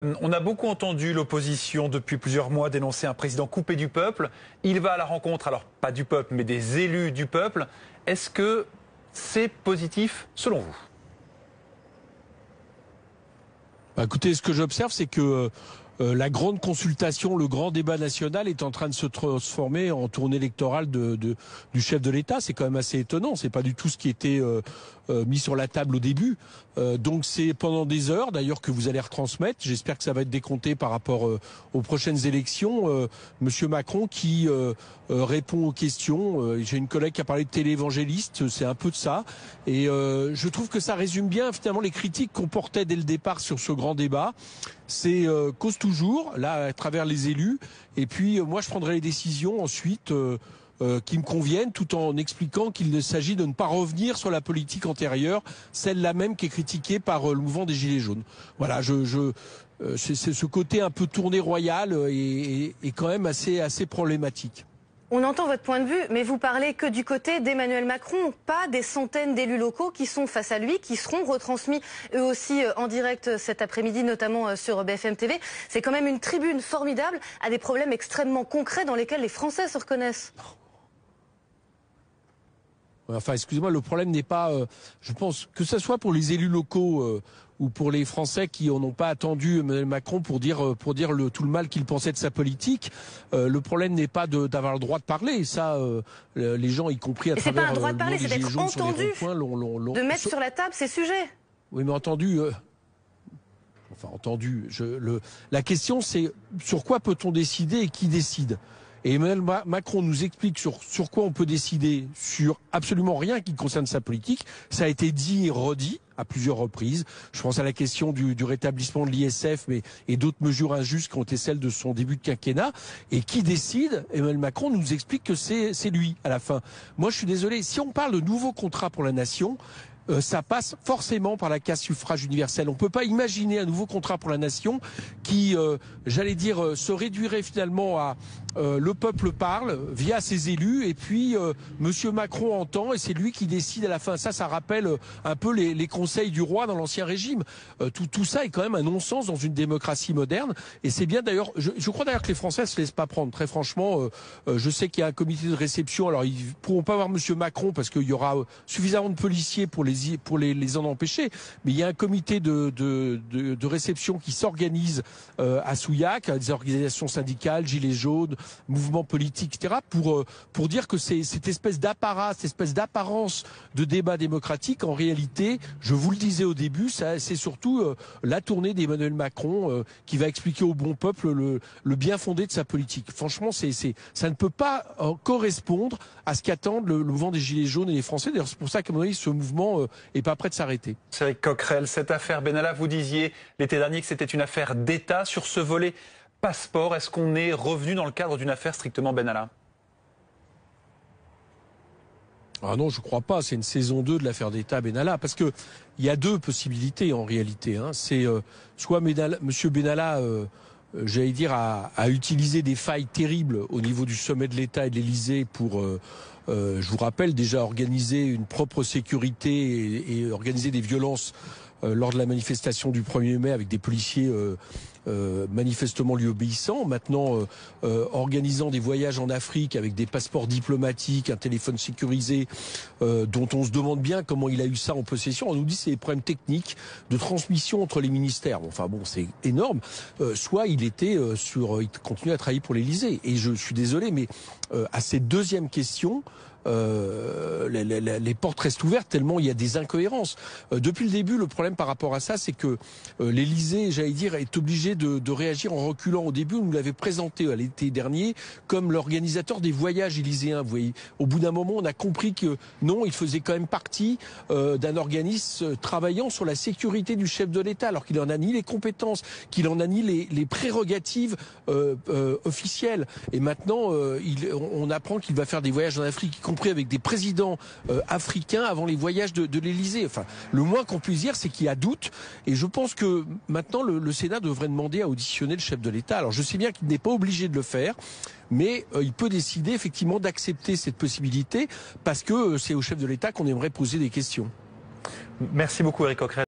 On a beaucoup entendu l'opposition depuis plusieurs mois dénoncer un président coupé du peuple. Il va à la rencontre, alors pas du peuple, mais des élus du peuple. Est-ce que c'est positif selon vous? Écoutez, ce que j'observe, c'est que la grande consultation, le grand débat national est en train de se transformer en tournée électorale du chef de l'État. C'est quand même assez étonnant. C'est pas du tout ce qui était mis sur la table au début. Donc c'est pendant des heures, d'ailleurs, que vous allez retransmettre. J'espère que ça va être décompté par rapport aux prochaines élections. Monsieur Macron qui répond aux questions. J'ai une collègue qui a parlé de téléévangéliste. C'est un peu de ça. Et je trouve que ça résume bien finalement les critiques qu'on portait dès le départ sur ce grand débat. C'est cause toujours, là, à travers les élus. Et puis, moi, je prendrai les décisions ensuite qui me conviennent, tout en expliquant qu'il s'agit de ne pas revenir sur la politique antérieure, celle-là même qui est critiquée par le mouvement des Gilets jaunes. Voilà, c'est ce côté un peu tourné royal et quand même assez problématique. On entend votre point de vue, mais vous parlez que du côté d'Emmanuel Macron, pas des centaines d'élus locaux qui sont face à lui, qui seront retransmis eux aussi en direct cet après-midi, notamment sur BFM TV. C'est quand même une tribune formidable à des problèmes extrêmement concrets dans lesquels les Français se reconnaissent. Enfin, excusez-moi, le problème n'est pas, je pense, que ce soit pour les élus locaux ou pour les Français qui n'ont pas attendu Emmanuel Macron pour dire tout le mal qu'il pensait de sa politique. Le problème n'est pas d'avoir le droit de parler. Ça, les gens, y compris à travers... C'est pas un droit de parler, c'est d'être entendu, de mettre sur la table ces sujets. Oui, mais entendu... Enfin, entendu... La question, c'est sur quoi peut-on décider et qui décide ? Et Emmanuel Macron nous explique sur quoi on peut décider, sur absolument rien qui concerne sa politique. Ça a été dit et redit à plusieurs reprises. Je pense à la question du rétablissement de l'ISF, et d'autres mesures injustes qui ont été celles de son début de quinquennat. Et qui décide? Emmanuel Macron nous explique que c'est lui, à la fin. Moi, je suis désolé. Si on parle de nouveaux contrats pour la nation, ça passe forcément par la case suffrage universel. On ne peut pas imaginer un nouveau contrat pour la nation qui, j'allais dire, se réduirait finalement à le peuple parle via ses élus et puis Monsieur Macron entend et c'est lui qui décide à la fin. Ça rappelle un peu les conseils du roi dans l'ancien régime. Tout ça est quand même un non-sens dans une démocratie moderne. Et c'est bien d'ailleurs, je crois d'ailleurs que les Français se laissent pas prendre. Très franchement, je sais qu'il y a un comité de réception. Alors ils pourront pas voir Monsieur Macron parce qu'il y aura suffisamment de policiers pour les en empêcher. Mais il y a un comité de réception qui s'organise à Souillac, des organisations syndicales, Gilets jaunes, mouvements politiques, etc., pour dire que cette espèce d'apparat, cette espèce d'apparence de débat démocratique, en réalité, je vous le disais au début, c'est surtout la tournée d'Emmanuel Macron qui va expliquer au bon peuple le bien fondé de sa politique. Franchement, ça ne peut pas correspondre à ce qu'attendent le mouvement des Gilets jaunes et les Français. D'ailleurs, c'est pour ça qu'à mon avis, ce mouvement est pas prêt de s'arrêter. Éric Coquerel, cette affaire Benalla, vous disiez l'été dernier que c'était une affaire d'État. Sur ce volet passeport, est-ce qu'on est revenu dans le cadre d'une affaire strictement Benalla? Ah non, je crois pas. C'est une saison 2 de l'affaire d'État Benalla. Parce que il y a deux possibilités en réalité. C'est soit Monsieur Benalla, j'allais dire, a utilisé des failles terribles au niveau du sommet de l'État et de l'Élysée pour, je vous rappelle, déjà organiser une propre sécurité et organiser des violences lors de la manifestation du 1er mai avec des policiers manifestement lui obéissant, maintenant organisant des voyages en Afrique avec des passeports diplomatiques, un téléphone sécurisé dont on se demande bien comment il a eu ça en possession. On nous dit que c'est des problèmes techniques de transmission entre les ministères. Enfin bon, c'est énorme. Soit il était il continue à travailler pour l'Élysée. Et je suis désolé, mais à cette deuxième question, les portes restent ouvertes tellement il y a des incohérences. Depuis le début, le problème par rapport à ça, c'est que l'Élysée, j'allais dire, est obligé de réagir en reculant. Au début, on nous l'avait présenté à l'été dernier comme l'organisateur des voyages élyséens. Vous voyez, au bout d'un moment, on a compris que non, il faisait quand même partie d'un organisme travaillant sur la sécurité du chef de l'État, alors qu'il n'en a ni les compétences, qu'il n'en a ni les prérogatives officielles. Et maintenant, on apprend qu'il va faire des voyages en Afrique, y compris avec des présidents africains avant les voyages de l'Élysée. Enfin, le moins qu'on puisse dire, c'est qu'il y a doute. Et je pense que maintenant, le Sénat devrait demander à auditionner le chef de l'État. Alors, je sais bien qu'il n'est pas obligé de le faire, mais il peut décider effectivement d'accepter cette possibilité parce que c'est au chef de l'État qu'on aimerait poser des questions. Merci beaucoup, Éric Coquerel.